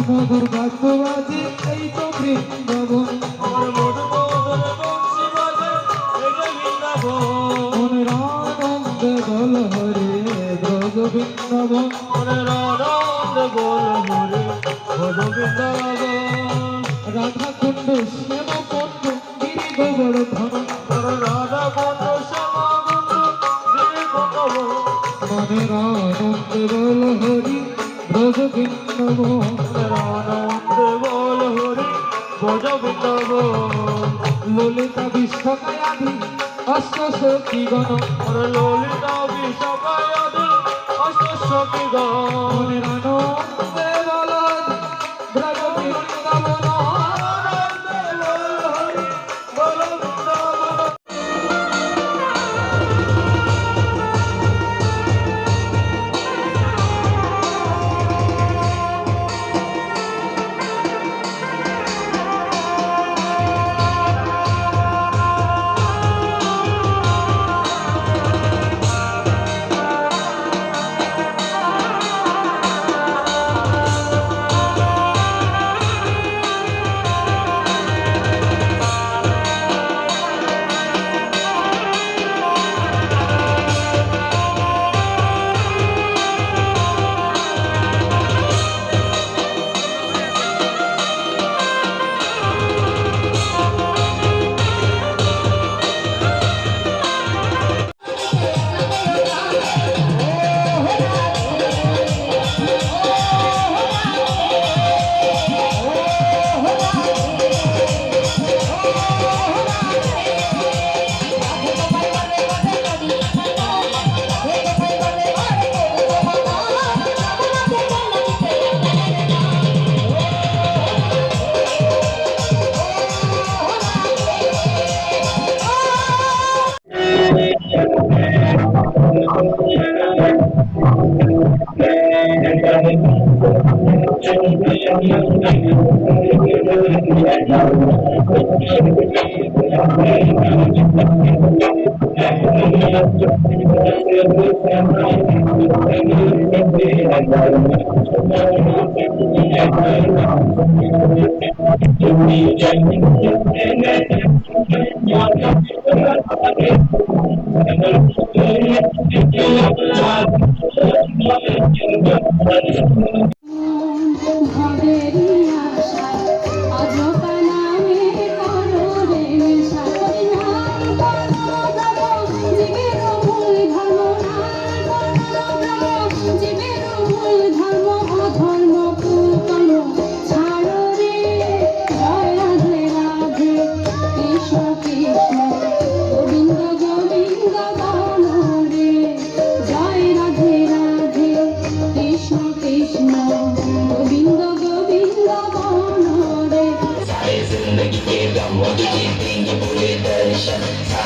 মধুর বাদ্যবাজে এই তো বৃন্দাবন আমার মধুর মধুর বংশী বাজে এই যে বৃন্দাবন মনের আনন্দে বল হরে ব্রজ বৃন্দাবন মনের আনন্দে বল হরে ব্রজ বৃন্দাবন রাধা কুণ্ড শ্যাম কুণ্ড গিরি গোবর্ধন রাধা কুণ্ড শ্যাম কুণ্ড গিরি গোবর্ধন মনের আনন্দে বল হরি ব্রজ বৃন্দাবন আনন্দে বল হরি ব্রজ বৃন্দাবন ললিতা বিশ্বকায়াধি অষ্ট সখীগণ ললিতা বিশ্বকায়াধি অষ্ট সখীগণ মনের আনন্দে বল ব্রজ বৃন্দাবন আনন্দে বল হরি ব্রজ বৃন্দাবন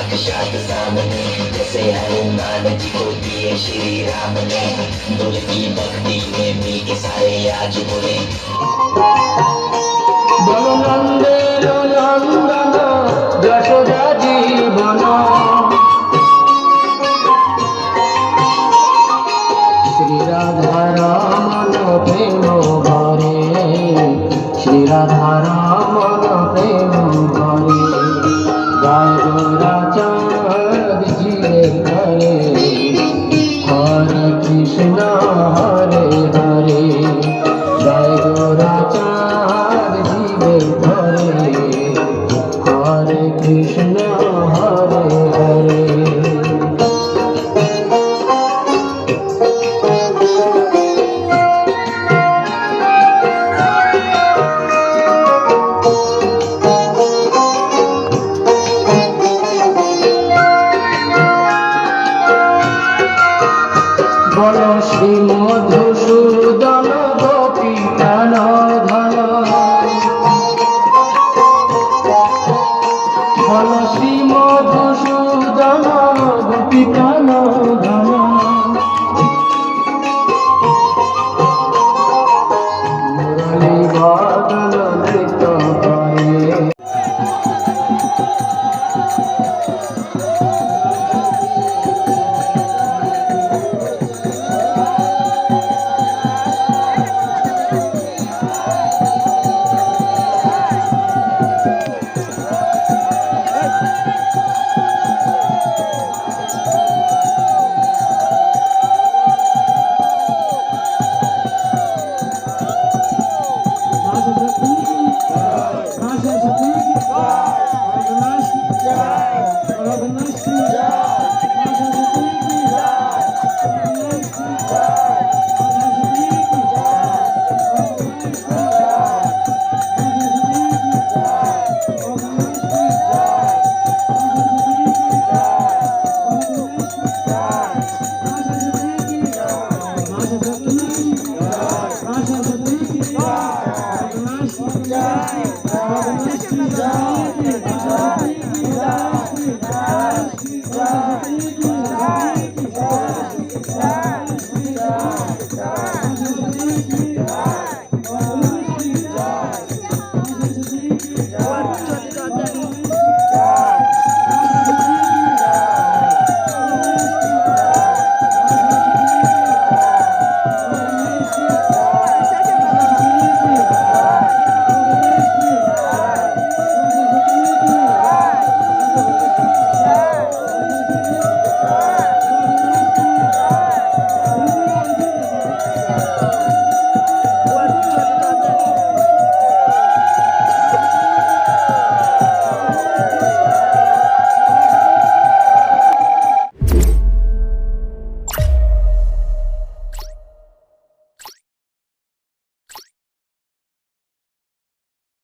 साक्षात सामने जैसे हनुमान जी को दिए श्री राम ने दुल की भक्ति में मी के सारे आज बोले বলনন্দের নন্দন যশোদা জীবন শ্রী রাধা রমন প্রেম ভরে শ্রী রাধা রমন প্রেম ভরে গায় গোরাচাঁদ জিরে ঘরে হরে কৃষ্ণ হরে হরে গায় গোরাচাঁদ জিরে ঘরে হরে কৃষ্ণ হরে হরে বল শ্রী